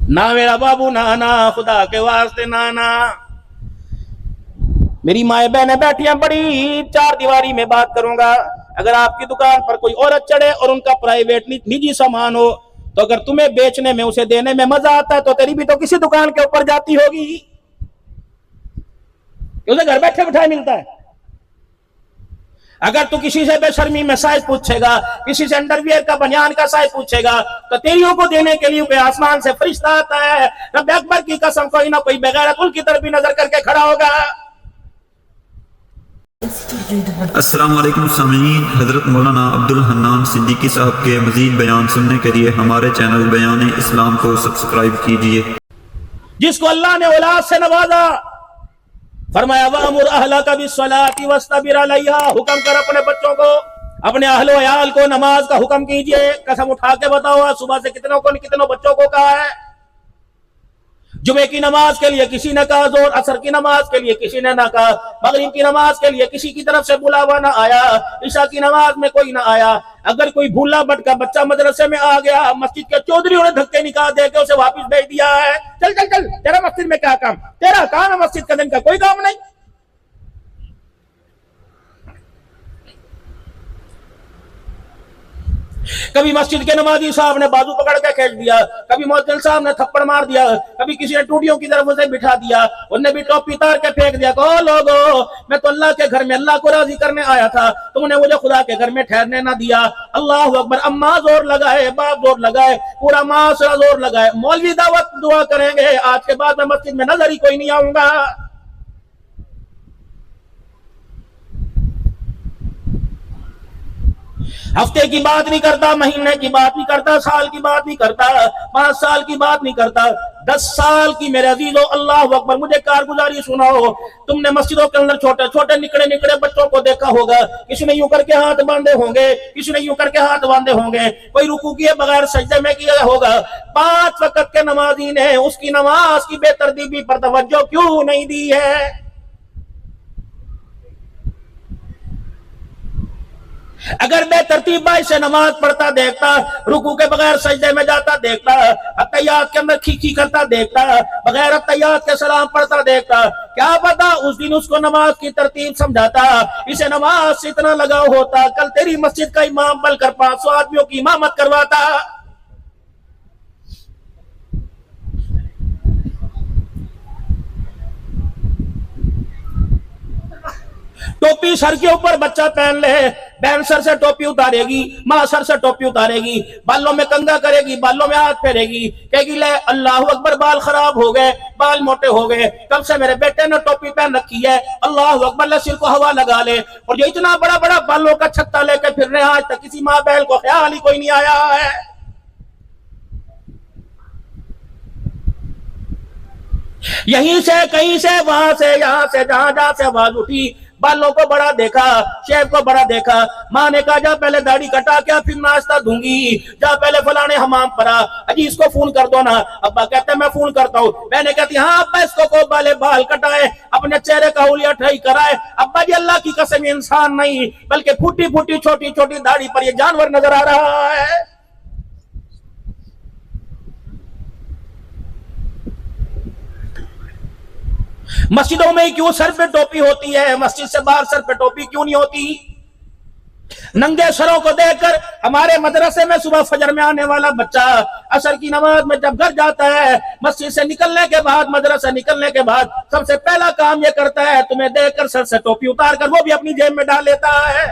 ना मेरा बाबू नाना, खुदा के वास्ते नाना। मेरी माए बहनें बैठी हैं, बड़ी चार दीवारी में बात करूंगा। अगर आपकी दुकान पर कोई औरत चढ़े और उनका प्राइवेट निजी सामान हो, तो अगर तुम्हें बेचने में, उसे देने में मजा आता है, तो तेरी भी तो किसी दुकान के ऊपर जाती होगी, उसे घर बैठे बिठाए मिलता है। अगर तू किसी से बेशर्मी में साइज पूछेगा, किसी से अंडरवियर का बनियान का साइज पूछेगा, तो तेरियों को देने के लिए आसमान से फरिश्ता आता है। रब अकबर की कसम, कोई ना कोई बेगैरत उनकी तरफ भी नजर करके खड़ा होगा। अस्सलाम वालेकुम सामीन, हज़रत मौलाना अब्दुल हन्नान सिद्दीकी साहब के मज़ीद बयान सुनने के लिए हमारे चैनल बयान इस्लाम को सब्सक्राइब कीजिए। जिसको अल्लाह ने औलाद से नवाजा, फरमाया वअमुर अहलका बिस्सलाति वस्ताबिर अलैहा, हुक्म कर अपने बच्चों को, अपने अहलो अयाल को नमाज का हुक्म कीजिए। कसम उठा के बताओ, सुबह से कितनों बच्चों को कहा है? जुमे की नमाज के लिए किसी ने कहा जोर, असर की नमाज के लिए किसी ने ना कहा, मगरिब की नमाज के लिए किसी की तरफ से बुलावा ना आया, ईशा की नमाज में कोई ना आया। अगर कोई भूला भटका बच्चा मदरसे में आ गया, मस्जिद के चौधरी ने धक्के निकाल दे के उसे वापस भेज दिया है, चल चल चल, तेरा मस्जिद में क्या काम? तेरा काम है मस्जिद का, दिन का कोई काम नहीं। कभी मस्जिद के नमाजी साहब ने बाजू पकड़ के खींच दिया, कभी मुअज्जिन साहब ने थप्पड़ मार दिया, कभी किसी ने टूटियों की तरफ उसे बिठा दिया, उन्हें भी टोपी तार के फेंक दिया। कहो लोगो, मैं तो अल्लाह के घर में अल्लाह को राजी करने आया था, तुमने मुझे खुदा के घर में ठहरने ना दिया। अल्लाह अकबर। अम्मा जोर लगाए, बाप जोर लगाए, पूरा माशरा जोर लगाए, मौलवी दावत दुआ करेंगे, आज के बाद मैं मस्जिद में नजर ही कोई नहीं आऊंगा। हफ्ते की बात नहीं करता, महीने की बात नहीं करता, साल की बात नहीं करता, 5 साल की बात नहीं करता, 10 साल की मेरे अजीजों, अल्लाह अकबर। मुझे कारगुजारी सुनाओ। तुमने मस्जिदों के अंदर छोटे छोटे निकड़े निकड़े बच्चों को देखा होगा, किसी ने यूं करके हाथ बांधे होंगे, किसी ने यूं करके हाथ बांधे होंगे, कोई रुकू किए बगैर सजदे में किया होगा। 5 वक्त के नमाजी ने उसकी नमाज की बेतरतीबी पर तवज्जो क्यों नहीं दी है? अगर बेतरतीबाई से नमाज पढ़ता देखता, रुकू के बगैर सजदे में जाता देखता, अत्तहियात के अंदर खीखी करता देखता, बगैर अत्तहियात के सलाम पढ़ता देखता, क्या पता उस दिन उसको नमाज की तरतीब समझाता, इसे नमाज से इतना लगाव होता, कल तेरी मस्जिद का इमाम बनकर 500 आदमियों की इमामत करवाता। टोपी सर के ऊपर बच्चा पहन ले, बहन सर से टोपी उतारेगी, माँ सर से टोपी उतारेगी, बालों में कंघा करेगी, बालों में हाथ फेरेगी, कहेगी ले अल्लाह अकबर, बाल खराब हो गए, बाल मोटे हो गए, कब से मेरे बेटे ने टोपी पहन रखी है, अल्लाह अकबर, ले सिर को हवा लगा ले। और जो इतना बड़ा बड़ा बालों का छत्ता लेकर फिर रहे, आज तक किसी माँ बहन को ख्याल ही कोई नहीं आया है। यहीं से, कहीं से, वहां से, यहां से, जहां जहां से आवाज उठी, बालों को बड़ा देखा, शेव को बड़ा देखा। माँ ने कहा जा पहले दाढ़ी कटा क्या, फिर नाश्ता दूंगी, जा पहले फलाने हमाम पड़ा, अजी इसको फोन कर दो ना। अब्बा कहते मैं फोन करता हूँ। मैंने कहती हाँ अब्बा, इसको को बाले बाल कटाए, अपने चेहरे का हुलिया ठई कराए। अब्बा जी अल्लाह की कसम इंसान नहीं, बल्कि फूटी फूटी छोटी छोटी दाढ़ी पर ये जानवर नजर आ रहा है। मस्जिदों में क्यों सर पे टोपी होती है, मस्जिद से बाहर सर पे टोपी क्यों नहीं होती? नंगे सरों को देखकर हमारे मदरसे में सुबह फजर में आने वाला बच्चा असर की नमाज में जब घर जाता है, मस्जिद से निकलने के बाद, मदरसा निकलने के बाद सबसे पहला काम ये करता है, तुम्हें देखकर सर से टोपी उतार कर वो भी अपनी जेब में डाल लेता है।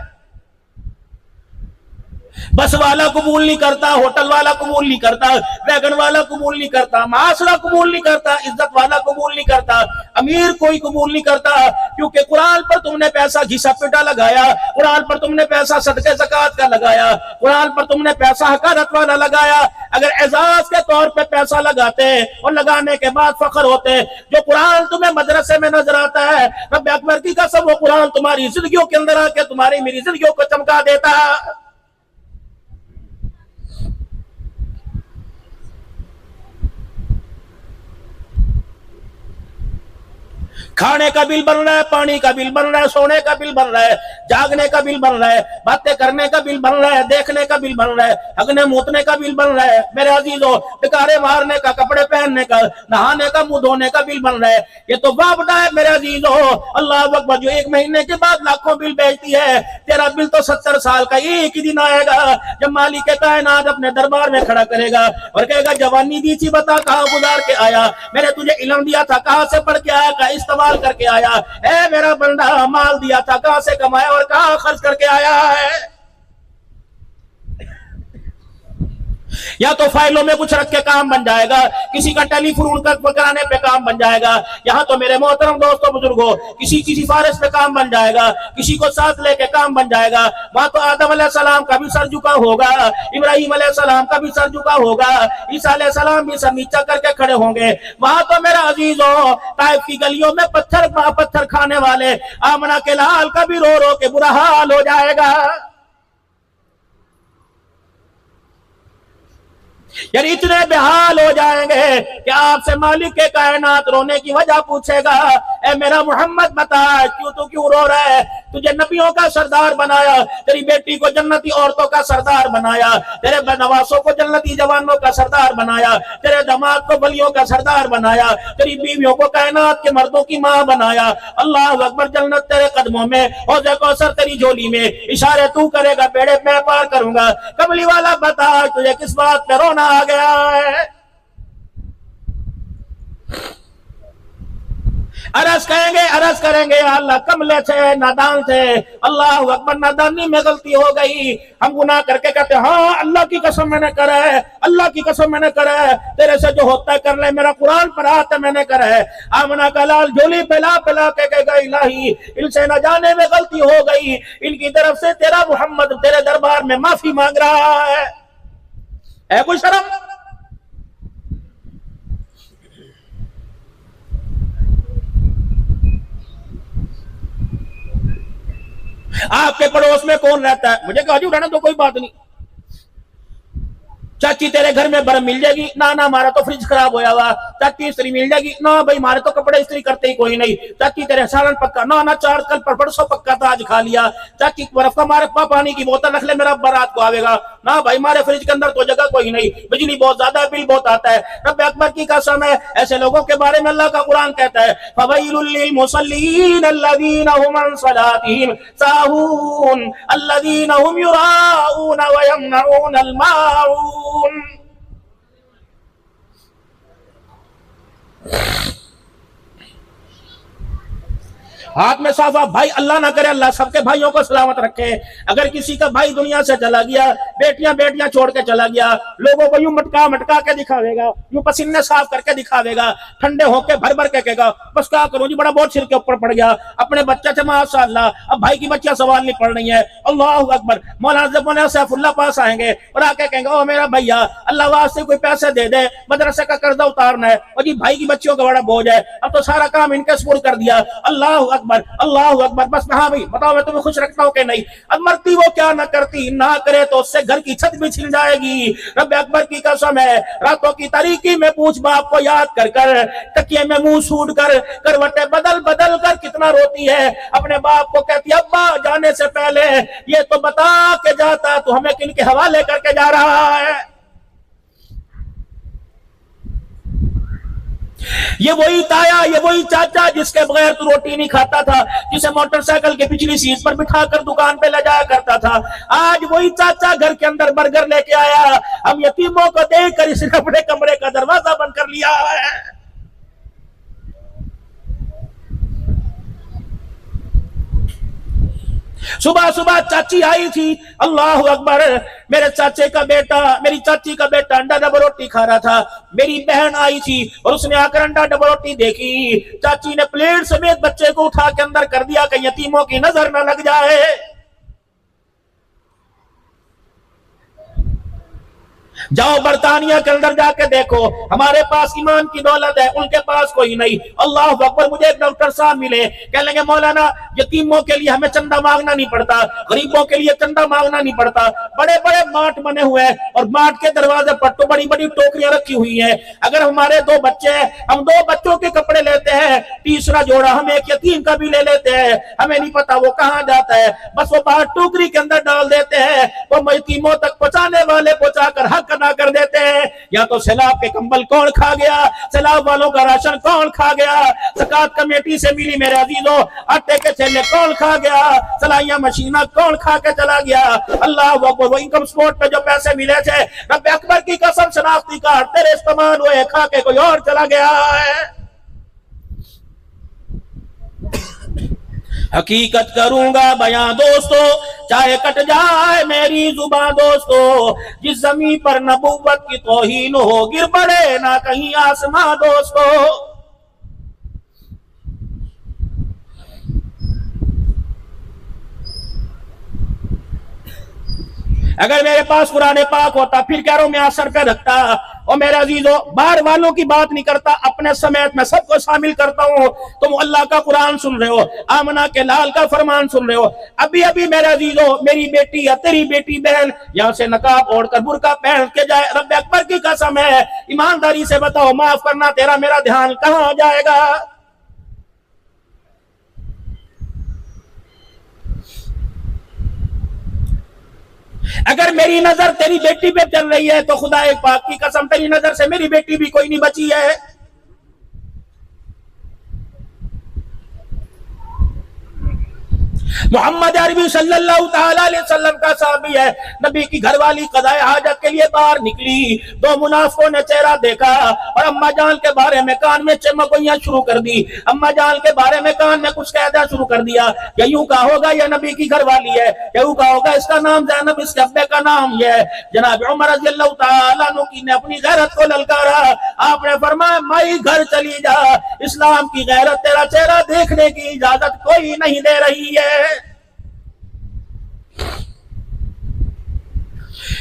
बस वाला कबूल नहीं करता, होटल वाला कबूल नहीं करता, वैगन वाला कबूल नहीं करता, माशरा कबूल नहीं करता, इज्जत वाला कबूल नहीं करता, अमीर कोई कबूल नहीं करता, क्योंकि कुरान पर तुमने पैसा घिसा पिटा लगाया, कुरान पर तुमने पैसा सदके ज़कात का लगाया, कुरान पर तुमने पैसा हकारत वाला लगाया। अगर एजाज के तौर पे पैसा लगाते और लगाने के बाद फख्र होते, जो कुरान तुम्हें मदरसे में नजर आता है, रब अकबर की कसम वो कुरान तुम्हारी जिंदगियों के अंदर आके तुम्हारी मेरी जिंदगियों को चमका देता। खाने का बिल बन रहा है, पानी का बिल बन रहा है, सोने का बिल बन रहा है, जागने का बिल बन रहा है, बातें करने का बिल बन रहा है, देखने का बिल बन रहा है, हगने मूतने का बिल बन रहा है। मेरे अजीजों, टिकारे मारने का, कपड़े पहनने का, नहाने का, मुंह धोने का बिल बन रहा है। ये तो वापडा है मेरे अजीजों। अल्लाह अकबर, जो 1 महीने के बाद लाखों बिल भेजती है, तेरा बिल तो 70 साल का एक ही दिन आएगा जब मालिक कायनात अपने दरबार में खड़ा करेगा और कहेगा जवानी दी थी, बता कहां गुजार के आया, मैंने तुझे इल्म दिया था कहां से पढ़ के आया, कहां इस्तेमाल करके आया, ए मेरा बंदा माल दिया था कहां से कमाया और कहां खर्च करके आया है। या तो फाइलों में कुछ रख के काम बन जाएगा, किसी का टेलीफोन कराने पे काम बन जाएगा। यहाँ तो मेरे मोहतरम दोस्तों बुजुर्गों, किसी की सिफारिश पे काम बन जाएगा, किसी को साथ लेके काम बन जाएगा। वहां तो आदम अलैहिस्सलाम का भी सर झुका होगा, इब्राहिम अलैहिस्सलाम का भी सर झुका होगा, ईसा अलैहिस्सलाम भी सर नीचा करके खड़े होंगे। वहां तो मेरा अजीजों, ताइफ की गलियों में पत्थर खाने वाले आमना के लाल का भी रो रो के बुरा हाल हो जाएगा। यार इतने बेहाल हो जाएंगे कि आपसे मालिक के कायनात रोने की वजह पूछेगा, ए मेरा मोहम्मद बता क्यों रो रहा है, तुझे नबियों का सरदार बनाया, तेरी बेटी को जन्नती औरतों का सरदार बनाया, तेरे नवासों को जन्नती जवानों का सरदार बनाया, तेरे दामाद को बलियों का सरदार बनाया, तेरी बीवियों को कायनात के मर्दों की मां बनाया। अल्लाह अकबर, जन्नत तेरे कदमों में, हौज़े कौसर तेरी झोली में, इशारे तू करेगा बेड़े मैं पार करूंगा। कमली वाला बता तुझे किस बात पे रोना आ गया है। अरज करेंगे अल्लाह कमले थे, नादान थे, अल्लाह अकबर नादानी में गलती हो गई, हम गुनाह करके कहते हाँ अल्लाह की कसम मैंने करा है, अल्लाह की कसम मैंने करा है, तेरे से जो होता है कर ले, मेरा कुरान पढ़ा है मैंने करा है। आमना का लाल झोली पिला के कहेगा इलाही इनसे न जाने में गलती हो गई, इनकी तरफ से तेरा मोहम्मद तेरे दरबार में माफी मांग रहा है कोई शर्म? आपके पड़ोस में कौन रहता है? मुझे कहा जी उठाना तो कोई बात नहीं, चाची तेरे घर में बर्फ मिल जाएगी ना, हमारा तो फ्रिज खराब होया हुआ, चाची इस्त्री मिल जाएगी ना, भाई हमारे तो कपड़े इस्त्री करते ही कोई नहीं, चाची तेरे सालन पक्का ना, चार कल परसों पक्का था आज खा लिया, चाची बर्फ का हमारे पानी की बोतल रख ले मेरा बारात को आवेगा ना, भाई हमारे फ्रिज के अंदर तो जगह कोई नहीं, बिजली बहुत ज्यादा बिल बहुत आता है। रब अकबर की कसम है, ऐसे लोगों के बारे में अल्लाह का कुरान कहता है फवैलुल लिल मुसल्लीन अल्लज़ीना हुम अन सलातिहिम साहून अल्लज़ीना हुम युराऊन व यमनऊन अल माऊन। हाथ में साफा, भाई अल्लाह ना करे अल्लाह सबके भाइयों को सलामत रखे। अगर किसी का भाई दुनिया से चला गया, बेटियां छोड़ के चला गया, लोगों को यूं मटका के दिखावेगा, यूं पसीने साफ करके दिखावेगा, ठंडे होके भर के कहेगा बस क्या करूं जी, बड़ा बहुत सिर के ऊपर पड़ गया, अपने बच्चे से माशाअल्लाह अब भाई की बच्चियां सवाल नहीं पढ़ रही है। अल्लाह अकबर, मौलाना सैफुल्लाह पास आएंगे और आके कहेंगे ओ मेरा भैया अल्लाह वास्ते कोई पैसे दे दे, मदरसे का कर्जा उतारना है, और जी भाई की बच्चियों का बड़ा बोझ है, अब तो सारा काम इनके सुपुर्द कर दिया। अल्लाह अकबर, बस हाँ भाई बताओ मैं तुम्हें खुश रखता हूँ कि नहीं? अब मरती वो क्या ना करती, ना करे तो उससे घर की छत भी छिल जाएगी। रब अकबर की कसम है, रातों की तारीकी में पूछ बाप को याद कर तकिए में मुंह सूड कर करवटे बदल कर कितना रोती है, अपने बाप को कहती अब्बा जाने से पहले ये तो बता के जाता तो हमें किन के हवाले करके जा रहा है। ये वही ताया, ये वही चाचा जिसके बगैर तू रोटी नहीं खाता था, जिसे मोटरसाइकिल के पिछली सीट पर बिठाकर दुकान पे ले जाया करता था। आज वही चाचा घर के अंदर बर्गर लेके आया, हम यतीमों को देखकर इसने अपने कमरे का दरवाजा बंद कर लिया है। सुबह सुबह चाची आई थी, अल्लाह अकबर, मेरे चाचे का बेटा, मेरी चाची का बेटा अंडा डबल रोटी खा रहा था, मेरी बहन आई थी और उसने आकर अंडा डबल रोटी देखी, चाची ने प्लेट समेत बच्चे को उठा के अंदर कर दिया कि यतीमों की नजर न लग जाए। जाओ बर्तानिया के अंदर जाके देखो, हमारे पास ईमान की दौलत है, उनके पास कोई नहीं। अल्लाह अकबर। मुझे एक डॉक्टर साहब मिले, कह लेंगे मौलाना यतीमों के लिए हमें चंदा मांगना नहीं पड़ता, गरीबों के लिए चंदा मांगना नहीं पड़ता, बड़े बड़े मार्ट बने हुए हैं और मार्ट के दरवाजे पर तो बड़ी बड़ी टोकरियां रखी हुई है। अगर हमारे 2 बच्चे हैं, हम 2 बच्चों के कपड़े लेते हैं, तीसरा जोड़ा हम एक यतीम का भी ले लेते हैं, हमें नहीं पता वो कहां जाता है, बस वो बाहर टोकरी के अंदर डाल देते हैं, वो यतीमों तक पहुंचाने वाले पहुंचाकर हक अदा कर देते हैं। या तो सैलाब के कंबल कौन खा गया, सैलाब वालों का राशन कौन खा गया, ज़कात कमेटी से मिली मेरे अजीजों आटे के थैले कौन खा गया, सलाइयां मशीना कौन खा के चला गया। अल्लाह अकबर। वो इनकम स्पोर्ट पे जो पैसे मिले थे, रब अकबर की कसम शनाख्ती कार्ड तेरे इस्तेमाल हुए, खा के कोई और चला गया है। हकीकत करूंगा बयां दोस्तों, चाहे कट जाए मेरी जुबान दोस्तों, जिस जमीन पर नबूवत की तौहीन हो, गिर पड़े ना कहीं आसमां दोस्तों। अगर मेरे पास कुरान पाक होता, फिर कह रहा हूं मैं असर पे रखता। और मेरे अजीजों, बाहर वालों की बात नहीं करता, अपने समेत मैं सबको शामिल करता हूं। तुम अल्लाह का कुरान सुन रहे हो, आमना के लाल का फरमान सुन रहे हो। अभी अभी मेरे अजीजों, मेरी बेटी या तेरी बेटी बहन यहां से नकाब ओढ़कर बुर्का पहन के जाए, रब अकबर की कसम है, ईमानदारी से बताओ, माफ करना तेरा मेरा ध्यान कहां जाएगा? अगर मेरी नजर तेरी बेटी पे चल रही है तो खुदा एक पाक की कसम, तेरी नजर से मेरी बेटी भी कोई नहीं बची है। मोहम्मद अरबी सल्लल्लाहु ताला अलैहि वसल्लम का साहबी है, नबी की घरवाली कज़ाए हाजत के लिए बाहर निकली, 2 मुनाफिकों ने चेहरा देखा और अम्मा जान के बारे में कान में चमकोइयां शुरू कर दी, अम्मा जान के बारे में कान में कुछ कहना शुरू कर दिया। यूं कहा होगा ये नबी की घरवाली है, यूं कहा होगा इसका नाम ज़ैनब, इसके अब्बे का नाम ये है। जनाब उमर रज़ियल्लाहु ताला अन्हु की ने अपनी गैरत को ललकारा, आपने फरमाया माई घर चली जा, इस्लाम की गैरत तेरा चेहरा देखने की इजाजत कोई नहीं दे रही है।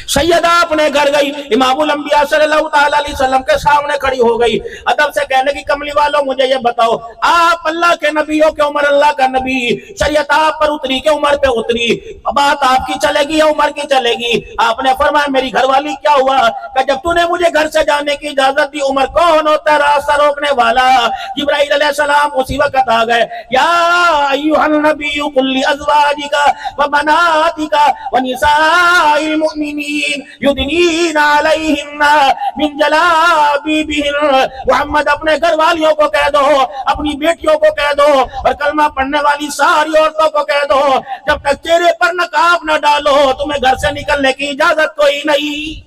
सैयदा अपने घर गई, इमामुल अंबिया सल्लल्लाहु ताला अलैहि वसल्लम के सामने खड़ी हो गई, अदब से कहने की कमली वालों मुझे ये बताओ, आप अल्लाह के नबी हो कि उमर अल्लाह का नबी, शरीयत आप पर उतरी के उमर पे उतरी, बात आपकी चलेगी या उमर की चलेगी? आपने फरमाया मेरी घरवाली क्या हुआ? कि जब तूने मुझे घर से जाने की इजाजत दी, उमर कौन होता है रास्ता रोकने वाला? जिब्राइल अलैहिस्सलाम उसी वक्त आ गए, या अय्युहन नबिय्यु कुल लि अज़वाजिका व बनातिका व निसाइल मुमिनीन युदनीना अलैहिन्ना मिन जलाबिबिहिन। मोहम्मद अपने घर वालियों को कह दो, अपनी बेटियों को कह दो और कलमा पढ़ने वाली सारी औरतों को कह दो, जब तक चेहरे पर नकाब न डालो तुम्हें घर से निकलने की इजाजत कोई नहीं।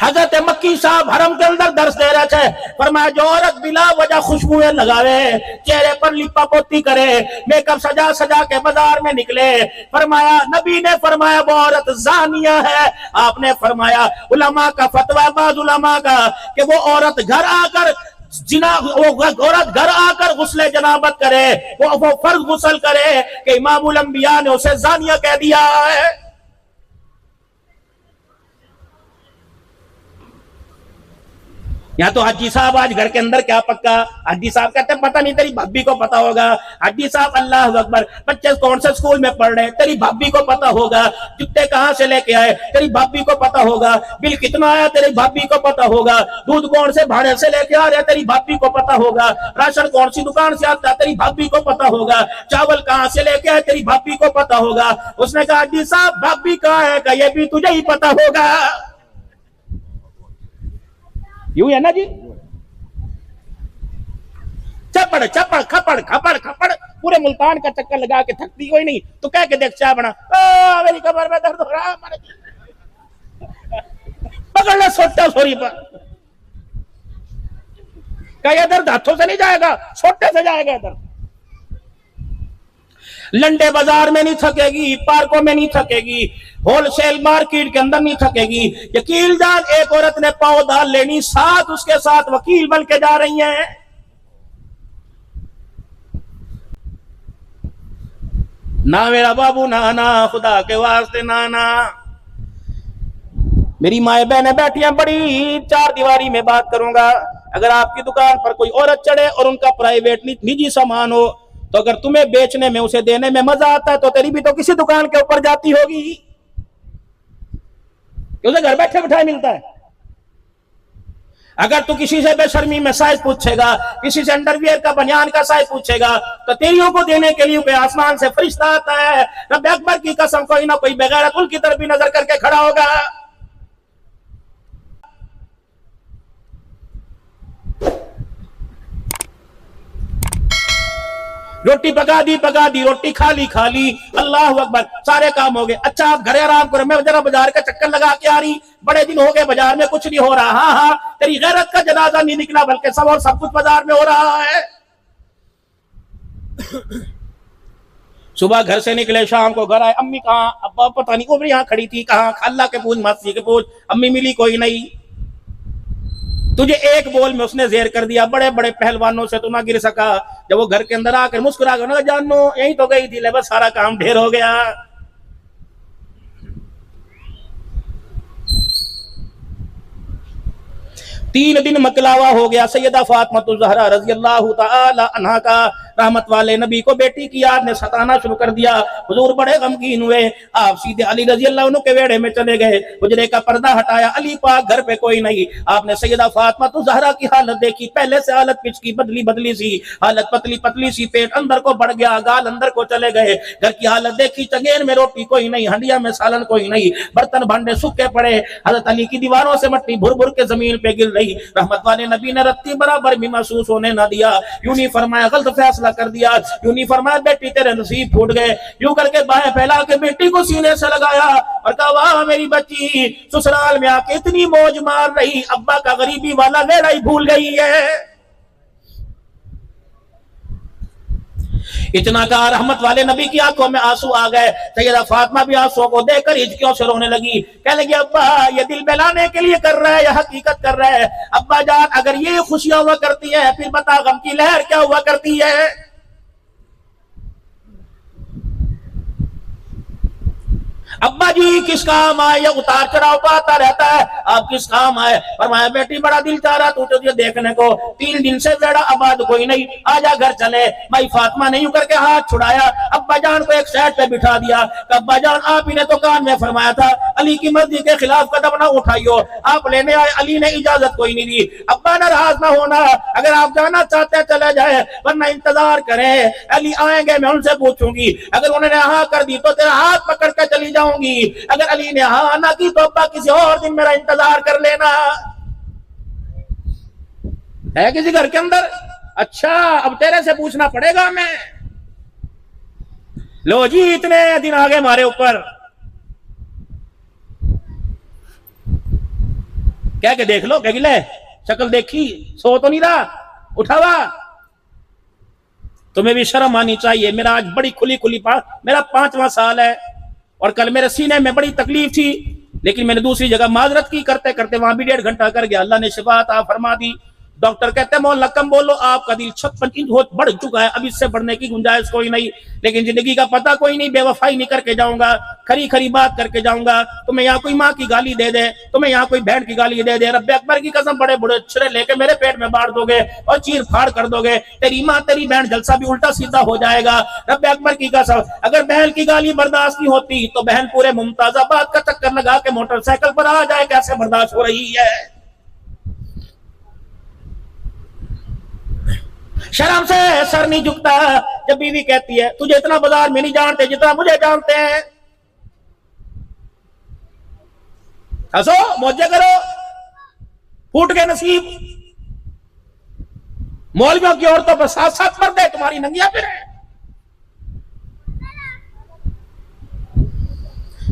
हजरत मक्की साहब हरम के अंदर दर्श दे रहे थे, फरमाया जो औरत बिला वजह खुशबुएं लगावे, चेहरे पर लिपा पोती करे, मेकअप सजा सजा के बाजार में निकले, फरमाया नबी ने फरमाया वो औरत जानिया है। आपने फरमाया उलमा का फतवा, बाज़ उलमा का, कि वो औरत घर आकर जिना, वो औरत घर आकर गुस्ले जनाबत करे, वो फर्ज गुस्ल करे कि इमामुल अंबिया ने उसे जानिया कह दिया है। या तो हाजी साहब आज घर के अंदर क्या पक्का, हाजी साहब कहते हैं पता नहीं तेरी भाभी को पता होगा। हाजी साहब अल्लाह अकबर, बच्चे कौन से स्कूल में पढ़ रहे हैं तेरी भाभी को पता होगा, जूते कहां से लेके आए तेरी भाभी को पता होगा, बिल कितना आया तेरी भाभी को पता होगा, दूध कौन से भाड़े से लेके आ रहे तेरी भाभी को पता होगा, राशन कौन सी दुकान से आता तेरी भाभी को पता होगा, चावल कहां से लेके आए तेरी भाभी को पता होगा। उसने कहा हाजी साहब भाभी कहां है? का ये भी तुझे ही पता होगा। यूं है ना जी, चपड़ चपड़ खपड़ खपड़ खपड़ पूरे मुल्तान का चक्कर लगा के थकती कोई नहीं, तो कह के देख चाय बना, मेरी कमर में दर्द हो रहा, पकड़ना सोटा सोरी पर, क्या दर्द हाथों से नहीं जाएगा, सोटे से जाएगा दर्द। लंडे बाजार में नहीं थकेगी, पार्कों में नहीं थकेगी, होलसेल मार्केट के अंदर नहीं थकेगी। यकील जान एक औरत ने पांव डाल लेनी, साथ उसके साथ वकील बन के जा रही हैं। ना मेरा बाबू नाना, खुदा के वास्ते नाना। मेरी माए बहनें बैठी हैं, बड़ी चार दीवारी में बात करूंगा। अगर आपकी दुकान पर कोई औरत चढ़े और उनका प्राइवेट निजी सामान हो, तो अगर तुम्हें बेचने में, उसे देने में मजा आता है, तो तेरी भी तो किसी दुकान के ऊपर जाती होगी, उसे घर बैठे बिठाए मिलता है। अगर तू किसी से बेशर्मी में साइज पूछेगा, किसी से अंडरवियर का बनियान का साइज पूछेगा, तो तेरियों को देने के लिए कोई आसमान से फरिश्ता आता है। रब अकबर की कसम, कोई ना कोई बेगैरत उनकी तरफ भी नजर करके खड़ा होगा। रोटी पका दी, रोटी खाली खाली, अल्लाह अकबर, सारे काम हो गए। अच्छा आप घरे आराम करो, मैं जरा बाजार का चक्कर लगा के आ रही, बड़े दिन हो गए बाजार में कुछ नहीं हो रहा। हाँ हाँ, तेरी गैरत का जनाजा नहीं निकला, बल्कि सब और सब कुछ बाजार में हो रहा है। सुबह घर से निकले, शाम को घर आए, अम्मी कहाँ, अब्बा पता नहीं, उम्र यहाँ खड़ी थी, कहाँ, खाला के पूछ, मासी के पूछ, अम्मी मिली कोई नहीं। तुझे एक बोल में उसने जेर कर दिया, बड़े बड़े पहलवानों से तू ना गिर सका। जब वो घर के अंदर आकर मुस्कुरा कर, जानो यही तो गई थी, ले बस सारा काम ढेर हो गया। तीन दिन मकलावा हो गया। सैयदा फातिमा ज़हरा रज़ी अल्लाह तआला अन्हा का, रहमत वाले नबी को बेटी की याद ने सताना शुरू कर दिया। हुजूर बड़े गमगीन हुए, आप सीधे अली रज़ी अल्लाह अन्हु के वेड़े में चले गए। हुजरे का पर्दा हटाया, अली पाक घर पे कोई नहीं। आपने सैयदा फातिमा ज़हरा की हालत देखी, पहले से हालत पिचकी बदली बदली सी, हालत पतली पतली सी, पेट अंदर को बढ़ गया, गाल अंदर को चले गए। घर की हालत देखी, चंगेर में रोटी कोई नहीं, हंडिया में सालन कोई नहीं, बर्तन भांडे सूखे पड़े। हजरत अली की दीवारों से मट्टी भुर भुर के जमीन पे गिर रही। रहमत वाले नबी ने रत्ती बराबर भी महसूस होने ना दिया। यूं नहीं फरमाया गलत फैसला कर दिया, यूं नहीं फरमाया बेटी तेरे नसीब फूट गए। यूं करके बाहें फैला के बेटी को सीने से लगाया और कहा, वाह मेरी बच्ची, ससुराल में आके इतनी मौज मार रही, अब्बा का गरीबी वाला वेड़ा ही भूल गई है। इतना कहा, रहमत वाले नबी की आंखों में आंसू आ गए। सैयदा फातिमा भी आंसुओं को देखकर हिचकियों से रोने लगी। कहने लगी, अब्बा ये दिल बहलाने के लिए कर रहा है या हकीकत कर रहा है? अब्बा जान, अगर ये खुशियां हुआ करती है, फिर बता गम की लहर क्या हुआ करती है? अब्बा जी किस काम आए? या उतार चढ़ाव तो आता रहता है, आप किस काम आए? फरमाया, बेटी बड़ा दिल चाह रहा तुझे देखने को, 3 दिन से बेड़ा आबाद कोई नहीं, आजा घर चले। भाई फातिमा ने यूं करके हाथ छुड़ाया, अब्बा जान को एक साइड पे बिठा दिया। अब्बा जान, आप ही ने तो कान में फरमाया था अली की मर्जी के खिलाफ कदम ना उठाइयो, आप लेने आए, अली ने इजाजत कोई नहीं दी। अब्बा नाराज ना होना, अगर आप जाना चाहते हैं चले जाए, वरना इंतजार करें, अली आएंगे, मैं उनसे पूछूंगी। अगर उन्होंने हाँ कर दी तो तेरा हाथ पकड़ कर चली जाऊंगी, अगर अली ने हाँ ना की तो अब्बा किसी और दिन मेरा इंतजार कर लेना। है किसी घर के अंदर? अच्छा, अब तेरे से पूछना पड़ेगा मैं। लो जी, इतने दिन आ गए हमारे ऊपर, क्या के देख लो, क्या गिले शक्ल देखी, सो तो नहीं रहा, उठावा। तुम्हें भी शर्म आनी चाहिए। मेरा आज बड़ी खुली खुली मेरा 5वां साल है और कल मेरे सीने में बड़ी तकलीफ थी, लेकिन मैंने दूसरी जगह माजरत की, करते करते वहां भी 1.5 घंटा कर गया। अल्लाह ने शिफा अता फरमा दी। डॉक्टर कहते हैं, मौला कम बोलो, आपका दिल 56 इंच हो बढ़ चुका है, अब इससे बढ़ने की गुंजाइश कोई नहीं। लेकिन जिंदगी का पता कोई नहीं, बेवफाई नहीं करके जाऊंगा, खरी खरी बात करके जाऊंगा। तुम्हें यहाँ कोई माँ की गाली दे दे, तुम्हें यहाँ कोई बहन की गाली दे दे, रब्बे अकबर की कसम, बड़े बड़े छुरे लेके मेरे पेट में बांट दोगे और चीर फाड़ कर दोगे। तेरी माँ तेरी बहन जलसा भी उल्टा सीधा हो जाएगा। रब्बे अकबर की कसम, अगर बहन की गाली बर्दाश्त नहीं होती तो बहन पूरे मुमताजाबाद का चक्कर लगा के मोटरसाइकिल पर आ जाए, कैसे बर्दाश्त हो रही है? शर्म से सर नहीं झुकता जब बीवी कहती है, तुझे इतना बाजार में नहीं जानते जितना मुझे जानते हैं। हंसो, मौजे करो, फूट गए नसीब। मौलवियों की औरतों पर 7-7 पर्दे, तुम्हारी नंगिया पे है।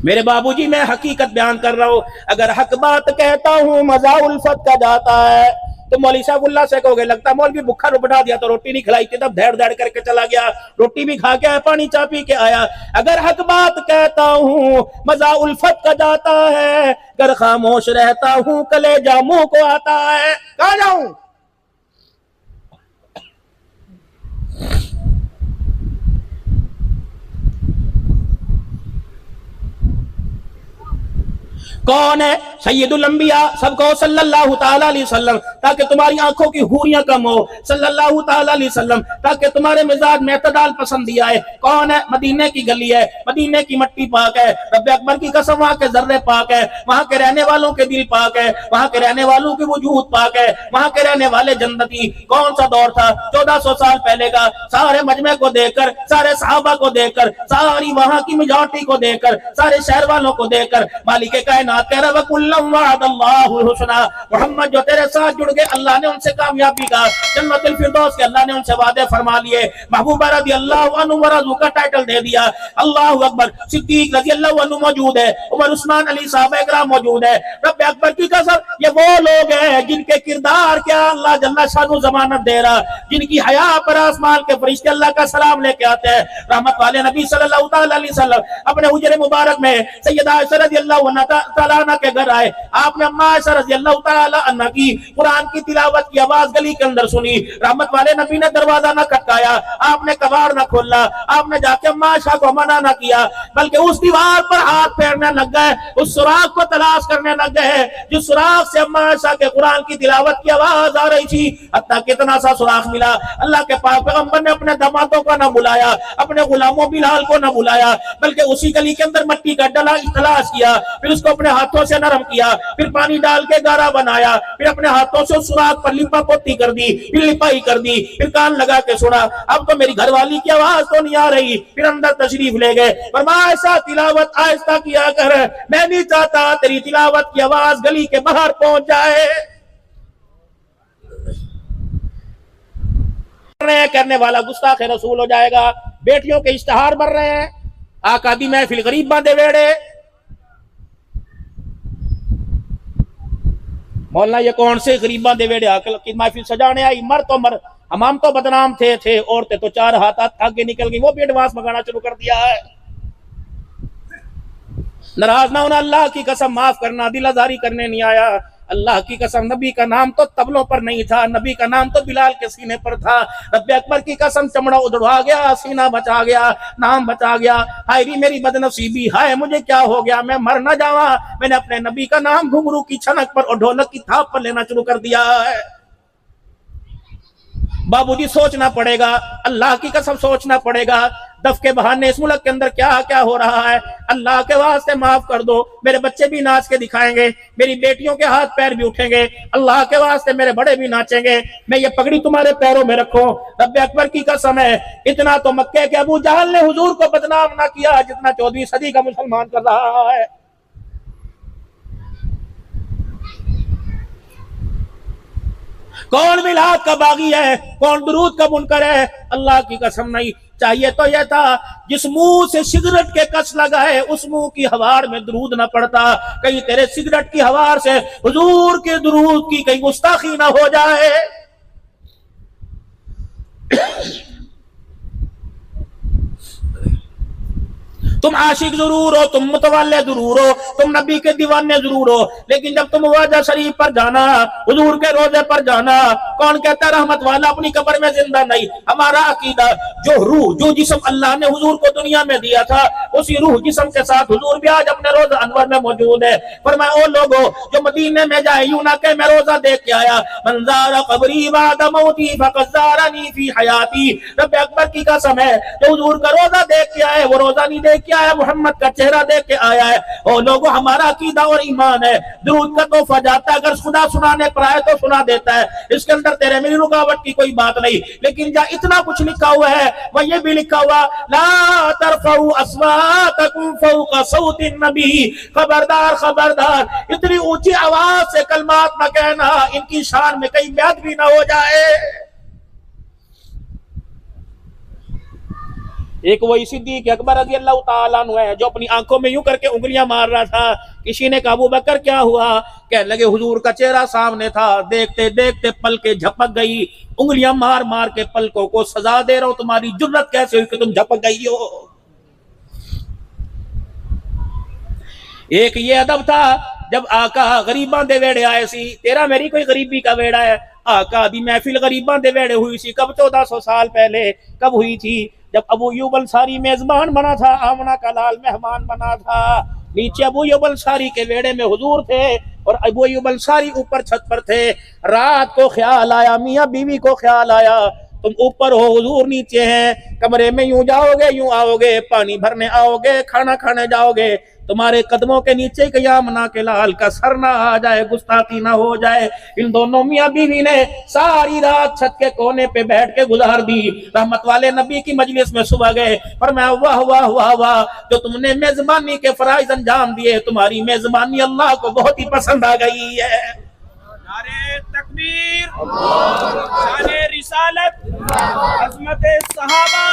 मेरे बाबूजी, मैं हकीकत बयान कर रहा हूं। अगर हक बात कहता हूं मजा उल्फत का जाता है, तो मौली साहब उल्ला से कहोगे लगता मौलवी भूखा बैठा दिया तो रोटी नहीं खिलाई थी, तब धैड़ धैड़ करके चला गया, रोटी भी खा के आया, पानी चा पी के आया। अगर हक बात कहता हूं मजा उल्फत का जाता है, अगर खामोश रहता हूं कलेजा मुंह को आता है। कहां जाऊं? कौन है? सैयदुल अंबिया, सबको सल्लल्लाहु ताला अलैहि वसल्लम, ताकि तुम्हारी आंखों की हूरियां कम हो, सल्लल्लाहु ताला अलैहि वसल्लम, ताकि तुम्हारे मिजाज में एतदाल पसंद आए। कौन है? मदीने की गली है, मदीने की मट्टी पाक है, रब्बे अकबर की कसम वहां के जर्रे पाक है, वहां के रहने वालों के दिल पाक है, वहां के रहने वालों की वजूद पाक है, वहां के रहने वाले जन्नती। कौन सा दौर था? 1400 साल पहले का। सारे मजमे को देखकर, सारे सहाबा को देखकर, सारी वहां की मेजॉरिटी को देखकर, सारे शहर वालों को देखकर मालिक कायनात कह रहा वकुल्लम वअदल्लाहु हुस्ना, मोहम्मद जो तेरे साथ जुड़ गए अल्लाह ने उनसे कामयाबी का, जन्नतुल फिरदौस के अल्लाह ने उनसे वादे फरमा लिए, महबूबा रज़ियल्लाहु अन्हु व रज़ू का टाइटल दे दिया। अल्लाहु अकबर। सिद्दीक रज़ियल्लाहु अन्हु मौजूद है, उमर उस्मान अली साहबा इकराम मौजूद है। रब्बे अकबर की कसम, ये वो लोग हैं जिनके किरदार क्या अल्लाह जल्ला शानु जमानत दे रहा, जिनकी हया पर आसमान के फरिश्ते अल्लाह का सलाम लेके आते हैं। रहमत वाले नबी सल्लल्लाहु अलैहि वसल्लम अपने हुजरे मुबारक में सैयदा आयशा रज़ियल्लाहु अन्हा के घर आए। आपने अम्मा आयशा रज़ियल्लाहु ताला अन्हा की कुरान की तिलावत की आवाज गली के अंदर सुनी। रहमत वाले नबी ने दरवाजा न खटकाया, आपने कबाड़ न खोला, आपने जाके अम्मा आयशा को मना न किया, बल्कि उस दीवार पर हाथ फेरने लग गए, उस सुराख को तलाश करने लग गए जिस सुराख से अम्मा आयशा के कुरान की तिलावत की आवाज आ रही थी। हत्ता कितना सा सुराख मिला, अल्लाह के पाक पैगंबर ने अपने दामादों को न बुलाया, अपने गुलामों बिलाल को न बुलाया, बल्कि उसी गली के अंदर मट्टी का डला तलाश किया, फिर उसको अपने हाथों से नरम किया, फिर पानी डाल के गारा बनाया, फिर अपने हाथों से सुराख पर लिपा पोती कर दी, फिर लिपाई कर दी, फिर कान लगा के सुना, अब तो मेरी घरवाली की आवाज तो नहीं आ रही। फिर अंदर तशरीफ ले गए, फरमाया ऐसा तिलावत आहिस्ता किया कर, मैं नहीं चाहता तेरी तिलावत की आवाज गली के बाहर पहुंच जाए। करने वाला गुस्ताख रसूल हो जाएगा। बेटियों के इश्तहार बन रहे हैं, आका दी महफिल गरीब बांधे वेड़े। मौलाना ये कौन से गरीबा दे वेड़े आकल की महफिल सजाने आई? मर तो मर, हम तो बदनाम थे औरतें तो चार हाथ आगे निकल गई, वो भी एडवांस मंगाना शुरू कर दिया है। नाराज ना होना, अल्लाह की कसम माफ करना, दिल आजारी करने नहीं आया। अल्लाह की कसम नबी का नाम तो तबलों पर नहीं था, नबी का नाम तो बिलाल के सीने पर था। रब्बे अकबर की कसम चमड़ा उधड़वा गया, सीना बचा गया, नाम बचा गया। हाय री मेरी बदनसीबी, हाय मुझे क्या हो गया, मैं मर ना जावा। मैंने अपने नबी का नाम घुंघरू की छनक पर और ढोलक की थाप पर लेना शुरू कर दिया है। बाबूजी सोचना पड़ेगा, अल्लाह की कसम सोचना पड़ेगा, दफ के बहाने इस मुल्क के अंदर क्या क्या हो रहा है। अल्लाह के वास्ते माफ कर दो, मेरे बच्चे भी नाच के दिखाएंगे, मेरी बेटियों के हाथ पैर भी उठेंगे, अल्लाह के वास्ते मेरे बड़े भी नाचेंगे, मैं ये पगड़ी तुम्हारे पैरों में रखो। रब्बे अकबर की कसम है, इतना तो मक्के के अबू जहल ने हुजूर को बदनाम ना किया जितना 14वीं सदी का मुसलमान कर रहा है। कौन मिलाद का बागी है, कौन दुरूद का मुनकर है? अल्लाह की कसम नहीं, चाहिए तो यह था जिस मुंह से सिगरेट के कस लगा है उस मुंह की हवार में दुरूद न पड़ता। कहीं तेरे सिगरेट की हवार से हुजूर के दुरूद की कहीं गुस्ताखी ना हो जाए। तुम आशिक जरूर हो, तुम मुतवल्ले जरूर हो, तुम नबी के दीवाने जरूर हो, लेकिन जब तुम वाजा शरीफ पर जाना, हुजूर के रोजे पर जाना, कौन कहता रहमत वाला अपनी कब्र में जिंदा नहीं? हमारा अकीदा, जो रूह जो जिस्म अल्लाह ने हुजूर को दुनिया में दिया था, उसी रूह जिस्म के साथ हुजूर भी आज अपने रोजा अनवर में मौजूद है। फरमाया ओ लोगो जो मदीने में जाए यूं ना कहे मैं रोजा देख के आया, मंज़ारा कब्री बाद मौती फक़द ज़ारनी फी हयाती। रब्बे अकबर की कसम है, जो हुजूर का रोजा देख के आए वो रोजा नहीं देख आया, मोहम्मद का चेहरा देख के आया है। और लोगों हमारा अकीदा और ईमान है, दुरूद का तोहफा जाता है, अगर खुदा सुनाने पर आए तो सुना देता है, इसके अंदर तेरे मेरी रुकावट की कोई बात नहीं। लेकिन जहाँ इतना कुछ लिखा हुआ है वह ये भी लिखा हुआ, ला तरफऊ अस्वातकुम फौका सौतिन नबी, खबरदार खबरदार इतनी ऊंची आवाज से कलमात न कहना, इनकी शान में कहीं ब्याद भी ना हो जाए। एक वही सिद्दीक अकबर रज़ी अल्लाह ताला अन्हु है जो अपनी आंखों में यूं करके उंगलियां मार रहा था। किसी ने कहा अबू बकर क्या हुआ? कहने लगे हुजूर का चेहरा सामने था, देखते देखते पलकें झपक गई, उंगलियां मार मार के पलकों को सजा दे रहा हूं, तुम्हारी जुर्रत कैसे हुई कि तुम झपक गई हो? एक ये अदब था जब आका गरीबां दे वेड़े आए सी, तेरा मेरी कोई गरीबी का वेड़ा है, आका दी महफिल गरीबां दे वेड़े हुई सी। कब? 1400 साल पहले। कब हुई थी? जब अबू अय्यूब अंसारी मेजबान बना था, आमना का लाल मेहमान बना था। नीचे अबू अय्यूब अंसारी के वेड़े में हुजूर थे और अबू अय्यूब अंसारी ऊपर छत पर थे। रात को ख्याल आया, मियाँ बीवी को ख्याल आया, तुम ऊपर हो, हुजूर नीचे हैं, कमरे में यूं जाओगे यूं आओगे, पानी भरने आओगे, खाना खाने जाओगे, तुम्हारे कदमों के नीचे कयाम ना के लाल का सर ना आ जाए, गुस्ताखी ना हो जाए। इन दोनों मियाँ बीवी ने सारी रात छत के कोने पे बैठ के गुजार दी। रहमत वाले नबी की मजलिस में सुबह गए, पर मैं वाह वाह वाह वाह, जो तुमने मेजबानी के फराइज अंजाम दिए, तुम्हारी मेजबानी अल्लाह को बहुत ही पसंद आ गई है। नारे तकबीर, शाने रिसालत, अज़मत सहाबा,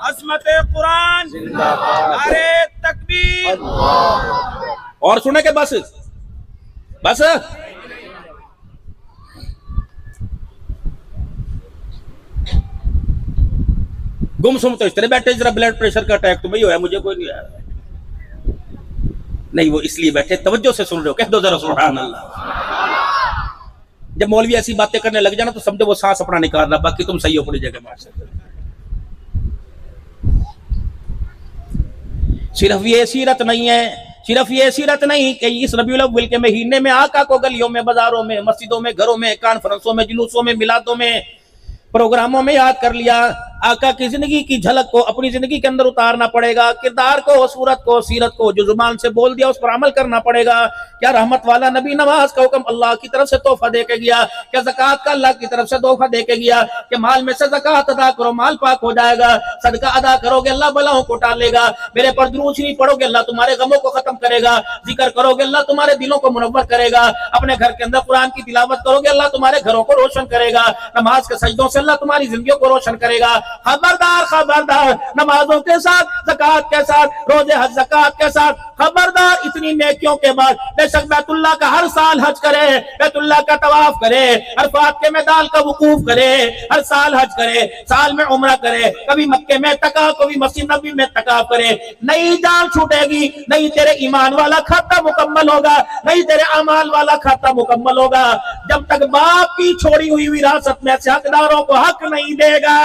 अज़मत कुरान, नारे तकबीर। और सुने के बस बस गुमसुम तो इस तरह बैठे जरा ब्लड प्रेशर का अटैक तुम्हें है, मुझे कोई नहीं आया। नहीं, वो इसलिए बैठे तवज्जो से सुन रहे हो, कह दो जरा सुभान अल्लाह। जब मौलवी ऐसी बातें करने लग जाना तो समझो वो सांस अपना निकाल रहा, बाकी तुम सही हो अपनी जगह। सिर्फ ये सीरत नहीं है, सिर्फ ये सीरत नहीं कि इस रबीउल अव्वल के महीने में आका को गलियों में, बाजारों में, मस्जिदों में, घरों में, कॉन्फ्रेंसों में, जुलूसों में, मिलादों में, प्रोग्रामों में याद कर लिया। आका की जिंदगी की झलक को अपनी जिंदगी के अंदर उतारना पड़ेगा, किरदार को, सूरत को, सीरत को जो जुबान से बोल दिया उस पर अमल करना पड़ेगा। क्या रहमत वाला नबी नमाज का हुक्म अल्लाह की तरफ से तोहफा दे के गया, क्या ज़कात का अल्लाह की तरफ से तोहफा दे के गया कि माल में से ज़कात अदा करो, माल पाक हो जाएगा, सदका अदा करोगे अल्लाह बलाओं को टालेगा, मेरे पर दुरूद शरीफ पढ़ोगे अल्लाह तुम्हारे गमों को खत्म करेगा, जिक्र करोगे अल्लाह तुम्हारे दिलों को मुनव्वर करेगा, अपने घर के अंदर कुरान की तिलावत करोगे अल्लाह तुम्हारे घरों को रोशन करेगा, नमाज के सजदों से अल्लाह तुम्हारी जिंदगी को रोशन करेगा। खबरदार खबरदार, नमाजों के साथ, ज़कात के साथ, रोजे हज ज़कात के साथ, खबरदार इतनी नेकियों के बाद बेशक बैतुल्लाह का हर साल हज करे, बैतुल्लाह का तवाफ करे, अरफात के मैदान का वकूफ करे, हर साल हज करे, साल में उम्रा करे, कभी मक्के में तका, कभी मस्जिद नबी में तकाफ करे। नहीं जान छूटेगी, नहीं तेरे ईमान वाला खाता मुकम्मल होगा, नहीं तेरे अमाल वाला खाता मुकम्मल होगा, जब तक बाप की छोड़ी हुई विरासत में से हकदारों को हक नहीं देगा।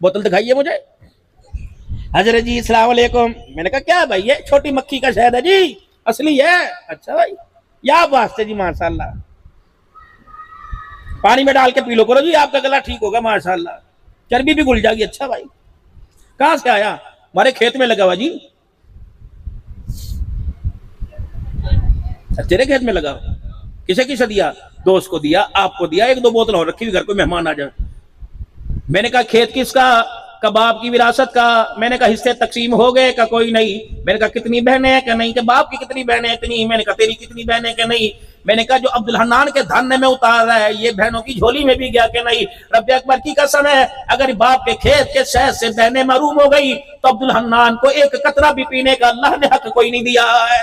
बोतल दिखाइए मुझे। हजरत जी अस्सलाम वालेकुम। मैंने कहा क्या भाई, ये छोटी मक्खी का शहद है जी, असली है। अच्छा भाई, या वास्ते जी, माशाल्लाह, पानी में डाल के पी लो करो जी, आपका गला ठीक होगा माशाल्लाह, चर्बी भी घुल जाएगी। अच्छा भाई, कहां से आया? हमारे खेत में लगा हुआ जी। तेरे खेत में लगा? किसे किसे दिया? दोस्त को दिया, आपको दिया, एक दो बोतल और रखी हुई, घर कोई मेहमान आ जाए। मैंने कहा खेत किसका? कबाब की विरासत का। मैंने कहा हिस्से तकसीम हो गए? का कोई नहीं। मैंने कहा कितनी बहनें हैं? क्या नहीं। कि बाप की कितनी बहनें हैं? इतनी। मैंने कहा तेरी कितनी बहनें? क्या नहीं। मैंने कहा जो अब्दुल हन्नान के धान्य में उतार रहा है ये बहनों की झोली में भी गया कि नहीं। रब्बे अकबर की कसम है, अगर बाप के खेत के शहद से बहनें महरूम हो गई तो अब्दुल हन्नान को एक कतरा भी पीने का अल्लाह ने हक कोई नहीं दिया है।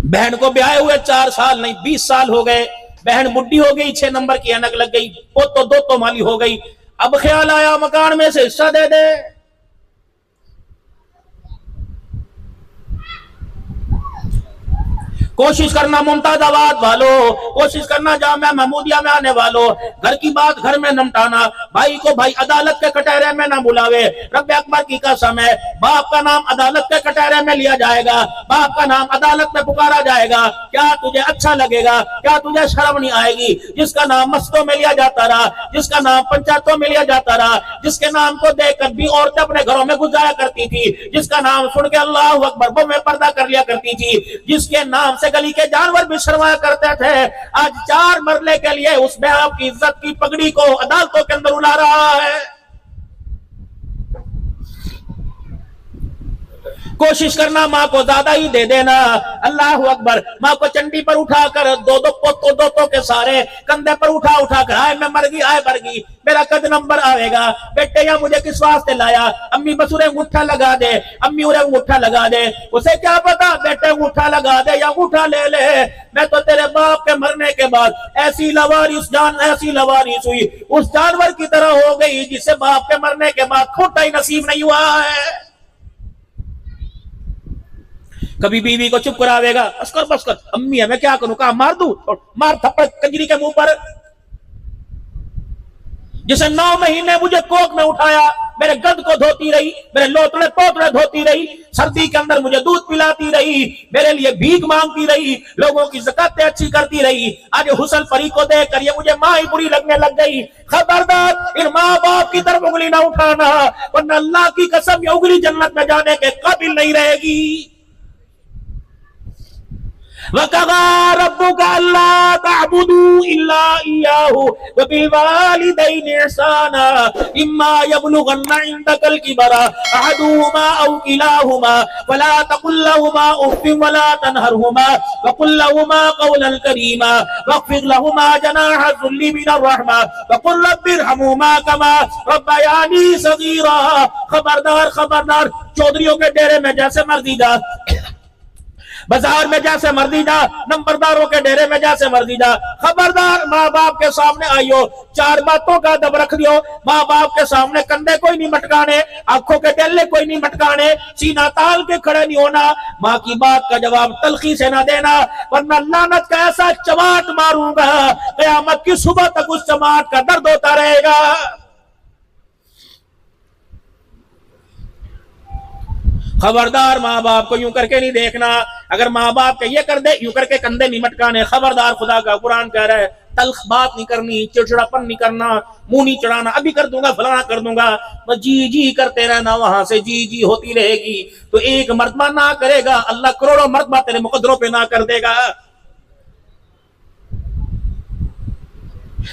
बहन को ब्याहे हुए 4 साल नहीं 20 साल हो गए, बहन बुढ़ी हो गई, 6 नंबर की ऐनक लग गई, दो तो माली हो गई। अब ख्याल आया मकान में से हिस्सा दे दे। कोशिश करना मुमताजाबाद वालों, कोशिश करना जामिया महमूदिया में आने वालों, घर की बात घर में निपटाना, भाई को भाई अदालत के कटहरे में ना बुलावे। रब्बे अकबर की कसम है, बाप का नाम अदालत के कटहरे में लिया जाएगा, बाप का नाम अदालत में पुकारा जाएगा। क्या तुझे अच्छा लगेगा? क्या तुझे शर्म नहीं आएगी? जिसका नाम मस्जिदों में लिया जाता रहा, जिसका नाम पंचायतों में लिया जाता रहा, जिसके नाम को देखकर भी औरतें अपने घरों में गुजारा करती थी, जिसका नाम सुन के अल्लाह अकबर में पर्दा कर लिया करती थी, जिसके नाम गली के जानवर भी शर्माया करते थे, आज 4 मरले के लिए उस बाप की इज्जत की पगड़ी को अदालतों के अंदर उड़ा रहा है। कोशिश करना माँ को ज्यादा ही दे देना। अल्लाह अकबर। माँ को चंडी पर उठाकर दो पोतों के सारे कंधे पर उठा कर, आए मैं मर गई, आए मर गई, मेरा कद नंबर आएगा। बेटे या मुझे किस वास्ते लाया? अम्मी बस उरे अंगूठा लगा दे, अम्मी उरे अंगूठा लगा दे। उसे क्या पता बेटे अंगूठा लगा दे या अंगूठा ले ले, मैं तो तेरे बाप के मरने के बाद ऐसी लवारिस हुई, उस जानवर की तरह हो गई जिसे बाप के मरने के बाद खोटा ही नसीब नहीं हुआ है। कभी बीवी को चुप करावेगा, बस कर, अम्मी है मैं क्या करूं, कहा मार दूं, मार थप्पड़ कंजरी के मुंह पर। जिसे 9 महीने मुझे कोख में उठाया, मेरे गद को धोती रही, मेरे लोतड़े पोतड़े धोती रही, सर्दी के अंदर मुझे दूध पिलाती रही, मेरे लिए भीख मांगती रही, लोगों की ज़कातें अच्छी करती रही। आज हुस्न परी को देखकर ये मुझे माँ ही बुरी लगने लग गई। खबरदार, इन माँ बाप की तरफ उंगली ना उठाना, वरना अल्लाह की कसम ये उंगली जन्नत में जाने के काबिल नहीं रहेगी। वक़ज़ा रब्बुका अल्ला तअबुदू इल्ला इय्याहु व बिल वालिदैनि इहसाना इम्मा यबलुगन्ना इंदकल किबरा अहदुहुमा औ किलाहुमा फला तकुल लहुमा उफ़्फ़िन वला तनहरहुमा व कुल लहुमा क़ौलन करीमा वख़्फ़िद लहुमा जनाह ज़ुल्ली मिनर रहमा व कुल रब्बिरहमुमा कमा रब्बयानी सगीरा। खबरदार खबरदार, चौधरियों के डेरे में जैसे मर्जी जा, बाजार में जैसे मर्जी जा, नंबरदारों के डेरे में जैसे मर्जी जा, खबरदार माँ बाप के सामने आइयो, 4 बातों का अदब रख दियो। माँ बाप के सामने कंधे कोई नहीं मटकाने, आंखों के डेले कोई नहीं मटकाने, सीना ताल के खड़े नहीं होना, माँ की बात का जवाब तलखी से ना देना, वरना लानत का ऐसा चमाट मारूंगा क़यामत की सुबह तक उस चमाट का दर्द होता रहेगा। खबरदार, माँ बाप को यूं करके नहीं देखना। अगर माँ बाप के ये कर दे, यूं करके कंधे नहीं मटकाने। खबरदार, खुदा का कुरान कह रहा है तल्ख बात नहीं करनी, चिड़चिड़ापन नहीं करना, मुंह नहीं चढ़ाना, अभी कर दूंगा फलाना कर दूंगा, बस जी जी करते रहना, वहां से जी जी होती रहेगी। तो एक मर्तबा ना करेगा, अल्लाह करोड़ों मर्तबा तेरे मुकद्दरों पे ना कर देगा।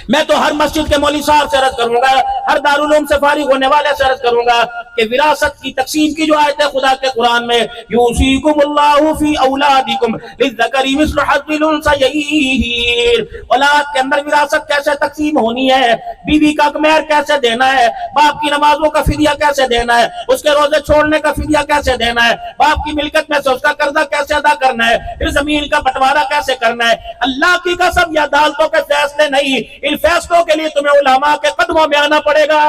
मैं तो हर मस्जिद के मौलवी साहब से अर्ज करूंगा, हर दारुल उलूम से फारिग होने वाले से अर्ज करूंगा कि विरासत की तकसीम की जो आयत है खुदा के कुरान में, यूसीकुमुल्लाहु फी औलादिकुम लिज़्ज़करी मिस्लु हज़्ज़िल उन्सयैन, औलाद के अंदर विरासत कैसे तकसीम होनी है, बीवी का मेहर कैसे देना है, बाप की नमाजों का फिदिया कैसे देना है, उसके रोजे छोड़ने का फिदिया कैसे देना है, बाप की मिल्कत में से उसका कर्जा कैसे अदा करना है, फिर जमीन का बंटवारा कैसे करना है। अल्लाह की कसम, या अदालतों के फैसले नहीं, इन फैसलों के लिए तुम्हें उलमा के कदमों में आना पड़ेगा।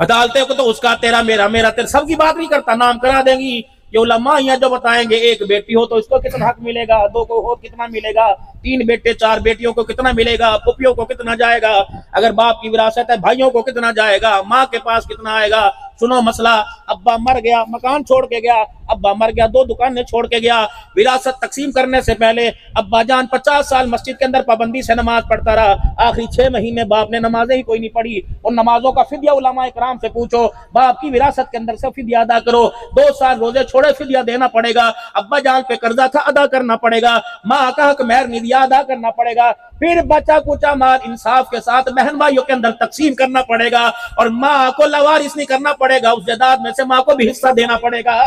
अदालतें को तो उसका तेरा मेरा मेरा तेरा सबकी बात नहीं करता, नाम करा देंगी। ये उलमा यहाँ जो बताएंगे, एक बेटी हो तो इसको कितना हक मिलेगा, 2 को हो कितना मिलेगा, 3 बेटे 4 बेटियों को कितना मिलेगा, पुपियों को कितना जाएगा, अगर बाप की विरासत है भाइयों को कितना जाएगा, माँ के पास कितना आएगा। सुनो मसला, अब्बा मर गया, मकान छोड़ के गया, अब्बा मर गया, 2 दुकानें छोड़ के गया, विरासत तकसीम करने से पहले अब्बा जान 50 साल मस्जिद के अंदर पाबंदी से नमाज पढ़ता रहा, आखिरी 6 महीने बाप ने नमाजें ही कोई नहीं पढ़ी। उन नमाजों का फिदिया उलमा इकराम से पूछो, बाप की विरासत के अंदर से फिदिया अदा करो। 2 साल रोजे छोड़े, फिदिया देना पड़ेगा। अब्बा जान पे कर्जा था, अदा करना पड़ेगा। माँ का हक मेहर नहीं दिया, अदा करना पड़ेगा। फिर बचा कुचा माल इंसाफ के साथ बहन भाइयों के अंदर तकसीम करना पड़ेगा, और माँ को लवारिस नहीं करना पड़ेगा, उस जायदाद में से माँ को भी हिस्सा देना पड़ेगा।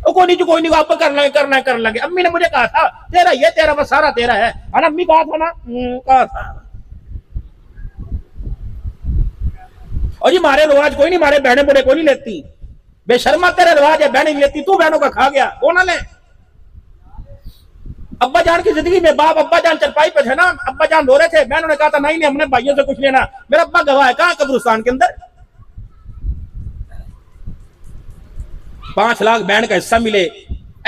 कोई नहीं आप कर लेंगे। अम्मी ने मुझे कहा था तेरा ये तेरा बस सारा तेरा है ना, अम्मी कहा था ना, कहा था। और जी मारे रिवाज कोई नहीं, मारे बहने बुढ़े कोई नहीं लेती, बेशर्मा तेरे रिवाज है, बहने नहीं लेती, तू बहनों का खा गया, वो ना ले। अब्बा जान की जिंदगी में बाप अब्बा जान चरपाई पे थे ना, अब्बा जान रो रहे थे, बहनों ने कहा था नहीं हमने भाइयों से कुछ लेना। मेरा अब्बा गवाह है, कहां कब्रिस्तान के अंदर। 5 लाख बहन का हिस्सा मिले,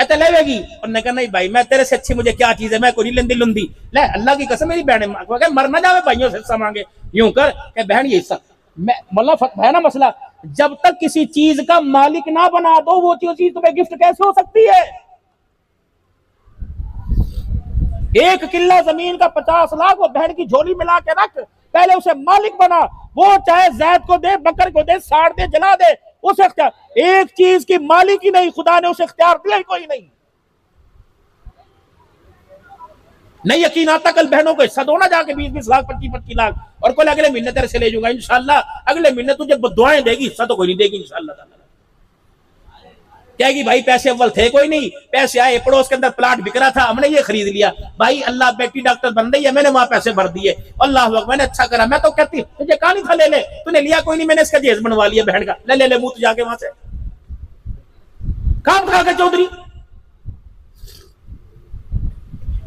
ऐसे लेवेगी, और ने कहा नहीं भाई मैं तेरे से अच्छी मुझे क्या चीज है, मैं कोई लेंदी लुंदी ले, अल्लाह की कसम मेरी बहन मर ना जावे भाइयों से हिस्सा मांगे। यूं कर के बहन ये हिस्सा, मतलब है ना मसला, जब तक किसी चीज का मालिक ना बना दो, वो चीज तुम्हें गिफ्ट कैसे हो सकती है। 1 किल्ला जमीन का 50 लाख वो बहन की झोली मिला के रख, पहले उसे मालिक बना, वो चाहे जैद को दे, बकर को दे, साड़ दे, जला दे, उसे इख्तियार। एक चीज की मालिक ही नहीं, खुदा ने उसे इख्तियार दिया ही कोई नहीं यकीन आता, कल बहनों को हिस्सा दो ना जाके 20-20 लाख, 25-25 लाख, और कल अगले महीने तेरे से ले जाऊंगा इंशाल्लाह, अगले महीने तुझे दुआएं देगी, हिस्सा तो कोई नहीं देगी इंशाल्लाह। कहेगी भाई पैसे अव्वल थे कोई नहीं, पैसे आए, पड़ोस के अंदर प्लाट बिक रहा था, हमने ये खरीद लिया, भाई अल्लाह बेटी डॉक्टर बन रही है, मैंने वहां पैसे भर दिए, अल्लाह अकबर, मैंने अच्छा करा। मैं तो कहती तुझे कहा नहीं था ले ले, तूने लिया कोई नहीं, मैंने इसका जेज बनवा लिया बहन का, ले मुंह जाके वहां से काम खा के चौधरी।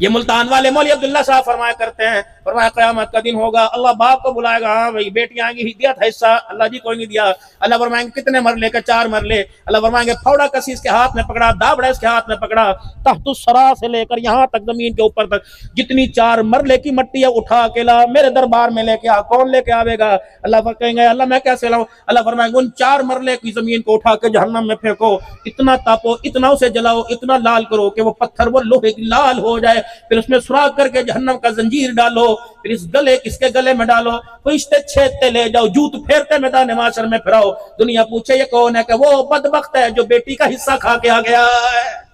ये मुल्तान वाले मौलवी अब्दुल्ला साहब फरमाया करते हैं, फरमाया क़यामत का दिन होगा, अल्लाह बाप को बुलाएगा, हाँ भाई बेटी आएंगी, दिया था हिस्सा, अल्लाह जी कोई नहीं दिया। अल्लाह फरमाएंगे कितने मरले का? 4 मरले। अल्लाह फरमाएंगे फौड़ा कसी इसके हाथ में पकड़ा, दाबड़ा इसके हाथ में पकड़ा, तहतुस्सरा से लेकर यहाँ तक जमीन के ऊपर तक जितनी 4 मरले की मट्टी है उठा के ला, मेरे दरबार में लेके आ। कौन लेके आवेगा? अल्लाह कहेंगे अल्लाह मैं कैसे लाऊं? अल्लाह फरमाएंगे उन 4 मरले की जमीन को उठा के जहन्नम में फेंको, इतना तापो, इतना उसे जलाओ, इतना लाल करो कि वो पत्थर वो लोहे की लाल हो जाए, फिर उसमें सुराख करके जहन्नम का जंजीर डालो, फिर इस गले किसके गले में डालो, फरिश्ते छेदते ले जाओ, जूत फेरते मैदान माशर में फिराओ। दुनिया पूछे ये कौन है? कि वो बदबख्त है जो बेटी का हिस्सा खा के आ गया है।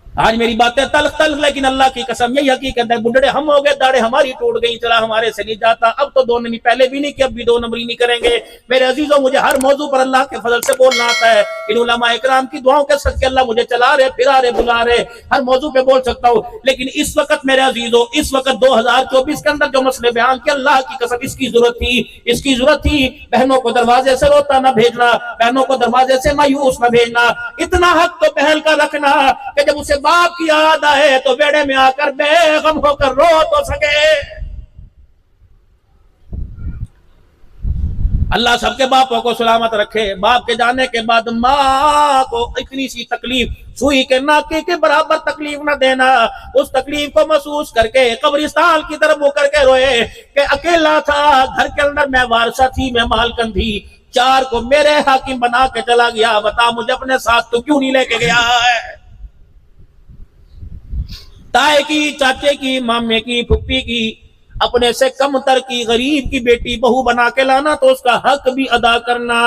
आज मेरी बातें तल्ख तल्ख, लेकिन अल्लाह की कसम यही हकीकत है। बुढ़े हम हो गए, दाढ़े हमारी टूट गई, चला हमारे से नहीं जाता। अब तो 2 नहीं, पहले भी नहीं कि अब भी 2 नंबरी नहीं करेंगे। मेरे अजीजों, मुझे हर मौजू पर अल्लाह के फजल से बोलना आता है। इन उलमा इकराम की दुआओं के सदके अल्लाह मुझे चला रहे, फिरा रहे, बुला रहे, हर मौजू पे बोल सकता हूँ। लेकिन इस वक्त मेरे अजीजों, इस वक्त 2024 के अंदर जो मसले बयान किए, अल्लाह की कसम इसकी जरूरत थी, इसकी जरूरत थी। बहनों को दरवाजे से रोता ना भेजना, बहनों को दरवाजे से मायूस ना भेजना। इतना हक तो बहन का रखना कि जब उसे बाप की याद है तो बेड़े में आकर बेगम होकर रो तो सके। अल्लाह सबके बापों को सलामत रखे। बाप के जाने के बाद माँ को इतनी सी तकलीफ, सुई के नाके के बराबर तकलीफ न देना। उस तकलीफ को महसूस करके कब्रिस्तान की तरफ मुंह करके रोए कि अकेला था, घर के अंदर मैं वारसा थी, मैं मालकन थी, 4 को मेरे हाकिम बना के चला गया। बता मुझे अपने साथ तो क्यों नहीं लेके गया है? ताए की, चाचे की, मामे की, फुप्पी की, अपने से कमतर की, गरीब की बेटी बहू बना के लाना तो उसका हक भी अदा करना।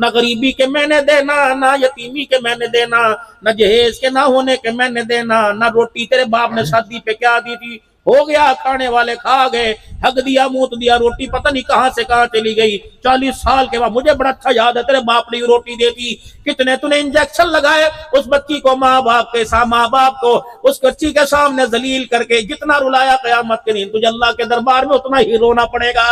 ना गरीबी के मैंने देना, ना यतीमी के मैंने देना, ना जहेज के ना होने के मैंने देना, ना रोटी तेरे बाप ने शादी पे क्या दी थी, हो गया, खाने वाले खा गए, हक दिया, मूत दिया, रोटी पता नहीं कहां से कहां चली गई। 40 साल के बाद मुझे बड़ा अच्छा याद है, तेरे बाप ने रोटी देती, कितने तूने इंजेक्शन लगाए उस बच्ची को, माँ बाप को उस बच्ची के सामने जलील करके, जितना रुलाया कयामत के दिन तुझे अल्लाह के दरबार में उतना ही रोना पड़ेगा।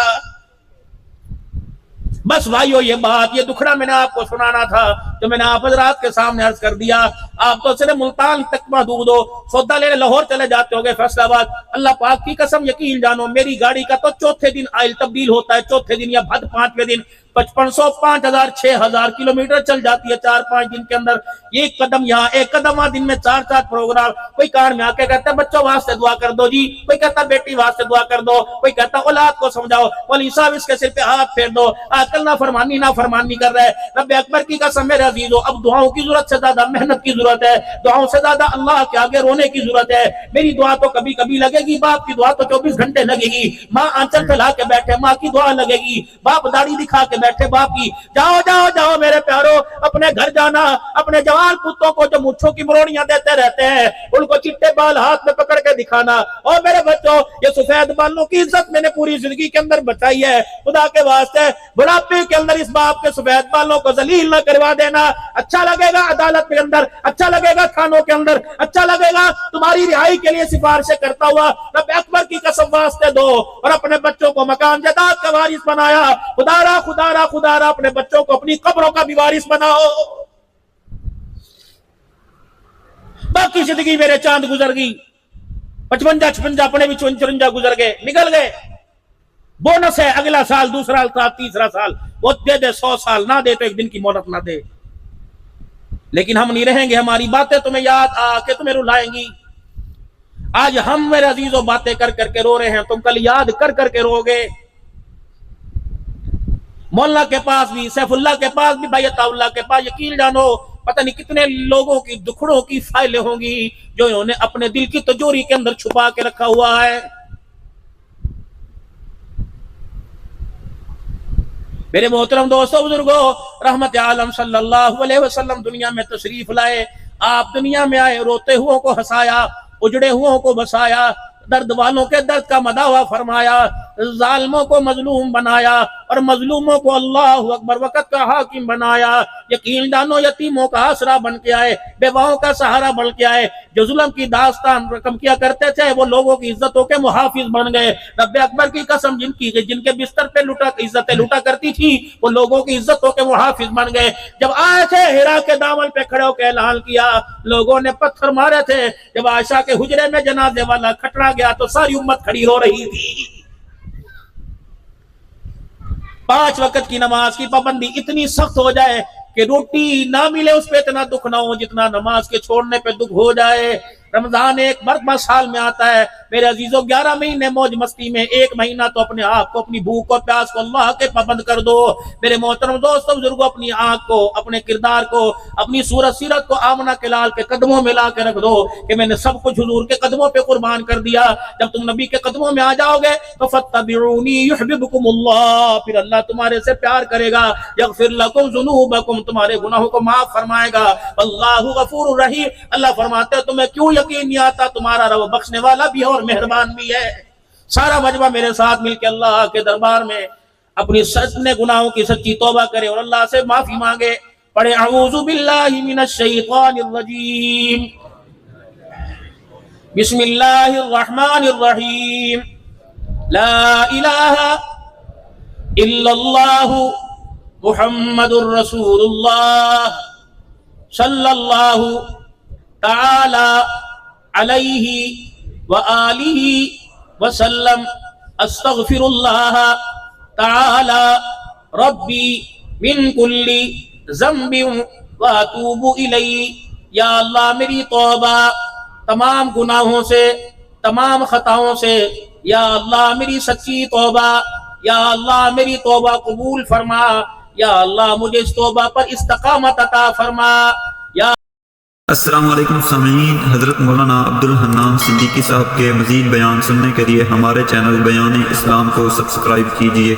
बस भाइयों, ये बात, ये दुखड़ा मैंने आपको सुनाना था, जो मैंने आप हजरात के सामने अर्ज कर दिया। आप तो सिर्फ मुल्तान तक महदूद हो, सौदा लेने लाहौर चले जाते होगे, फैसलाबाद। अल्लाह पाक की कसम यकीन जानो, मेरी गाड़ी का तो चौथे दिन ऑयल तब्दील होता है, चौथे दिन या भद 5वें दिन 5500, 5000, 6000 किलोमीटर चल जाती है 4-5 दिन के अंदर। एक कदम यहाँ, एक कदम दिन में 4-4 प्रोग्राम। कोई कार में आके कहता है बच्चों वास्ते दुआ कर दो जी, कोई कहता बेटी वास्ते दुआ कर दो, कोई कहता औलाद को समझाओ, वली साहब इसके सिर पे हाथ फेर दो। आजकल ना फरमानी कर रहा है। रब्बे अकबर की कसम मेरे अजीजों, अब दुआओं की जरूरत से ज्यादा मेहनत की जरूरत है, दुआओं से ज्यादा अल्लाह के आगे रोने की जरूरत है। मेरी दुआ तो कभी कभी लगेगी, बाप की दुआ तो 24 घंटे लगेगी। माँ आंचल फैला के बैठे, माँ की दुआ लगेगी। बाप दाढ़ी दिखा के बैठे, बाप की। जाओ जाओ जाओ मेरे प्यारो, अपने घर जाना। अपने जवान पुत्रों को जो मुच्छों की मरोड़ियां देते रहते हैं, उनको चिट्टे बाल हाथ में पकड़ के दिखाना। और मेरे बच्चों, ये सफेद बालों की इज्जत मैंने पूरी जिंदगी के अंदर बचाई है, खुदा के वास्ते बुढ़ापे के अंदर इस बाप के सफेद बालों को जलील न करवा देना। अच्छा लगेगा अदालत के अंदर, अच्छा लगेगा थानों के अंदर, अच्छा लगेगा तुम्हारी रिहाई के लिए सिफारिशें करता हुआ। रब अकबर की कसम वास्ते दो, और अपने बच्चों को मकान जायदाद का वारिस बनाया। खुदारा खुदारा खुदारा अपने बच्चों को अपनी कब्रों का भी वारिस बनाओ। बाकी जिंदगी मेरे चांद गुजर गई, 55-56 अपने भी 54 गुजर गए, निकल गए। बोनस है अगला साल, दूसरा साल, तीसरा साल, वो दे दे 100 साल, ना दे तो एक दिन की मोहलत ना दे। लेकिन हम नहीं रहेंगे, हमारी बातें तुम्हें याद आके तुम्हें रुलाएंगी। आज हम मेरे अजीजों बातें कर करके रो रहे हैं, तुम कल याद कर करके रोगे। मौला के पास भी, सैफुल्लाह के पास भी, भाई अताउल्लाह के पास, यकीन जानो पता नहीं कितने लोगों की दुखड़ों की फाइलें होंगी जो इन्होंने अपने दिल की तिजोरी के अंदर छुपा के रखा हुआ है। मेरे मोहतरम दोस्तों, बुजुर्गों, रहमत आलम सल्लल्लाहु अलैहि वसल्लम दुनिया में तशरीफ लाए। आप दुनिया में आए, रोते हुओं को हंसाया, उजड़े हुओं को बसाया, दर्द वालों के दर्द का मदावा फरमाया, जालिमों को मजलूम बनाया, और मजलूमों को अल्लाह अकबर वक़्त का हाकिम बनाया। यकीन जानो यतीमों का आसरा बन के आए, बेवाओं का सहारा बन के आए। जो जुल्म की दास्तान रकम किया करते थे वो लोगों की इज्जतों के मुहाफिज बन गए। रब्बे अकबर की कसम जिनके बिस्तर पे इज्जतें लूटा करती थी वो लोगों की इज्जतों के मुहाफिज बन गए। जब आए थे हिरा के दामन पे खड़े होकर ऐलान किया, लोगों ने पत्थर मारे थे। जब आयशा के हुजरे में जनाजे वाला खटरा गया तो सारी उम्मत खड़ी हो रही थी। 5 वक्त की नमाज की पाबंदी इतनी सख्त हो जाए कि रोटी ना मिले उस पे इतना दुख ना हो जितना नमाज के छोड़ने पे दुख हो जाए। रमजान एक मरतबा साल में आता है मेरे अजीजों, 11 महीने मौज मस्ती में, 1 महीना तो अपने आप को, अपनी भूख और प्यास को अल्लाह के पाबंद कर दो। मेरे मोहतरम दोस्तों बुजुर्गों, अपनी आंख को, अपने किरदार को, अपनी सूरत सीरत को आमना के लाल के कदमों में ला के रख दो कि मैंने सब कुछ हुजूर के कदमों पे कुर्बान कर दिया। जब तुम नबी के कदमों में आ जाओगे तो फत्तबिऊनी युहिब्बुकुमुल्लाह, फिर अल्लाह तुम्हारे से प्यार करेगा। यगफिर लकुम जुनूबकुम, तुम्हारे गुनाहों को माफ फरमाएगा। अल्लाहु गफूरुर रहीम, अल्लाह फरमाते हैं तुम्हें क्यों यकीन नहीं आता, तुम्हारा रब बख्शने वाला भी है और मेहरबान भी है। सारा मजमा मेरे साथ मिलकर अल्लाह के दरबार में अपनी सच्चे गुनाहों की सच्ची तौबा करे और अल्लाह से माफी मांगे। पढ़े अऊज़ु बिल्लाहि मिनश शैतानिर रजीम, बिस्मिल्लाहिर रहमानिर रहीम, ला इलाहा इल्लल्लाहु मुहम्मदुर रसूलुल्लाह सल्लल्लाहु ताला अलैहि व आलिहि वसल्लम, अस्तगफिरुल्लाह ताला रब्बी मिन कुल्ली ज़म्बिन व अतूबु इलैहि। या अल्लाह मेरी तौबा तमाम गुनाहों से, तमाम खताओं से, या अल्लाह मेरी सच्ची तौबा, या अल्लाह मेरी तौबा कबूल फरमा, या अल्लाह मुझे इस तौबा पर इस्तकामत अता फरमा। या अस्सलाम वालेकुम सामीन, हज़रत मौलाना अब्दुल हन्नान सिद्दीकी साहब के मज़ीद बयान सुनने के लिए हमारे चैनल बयान इस्लाम को सब्सक्राइब कीजिए।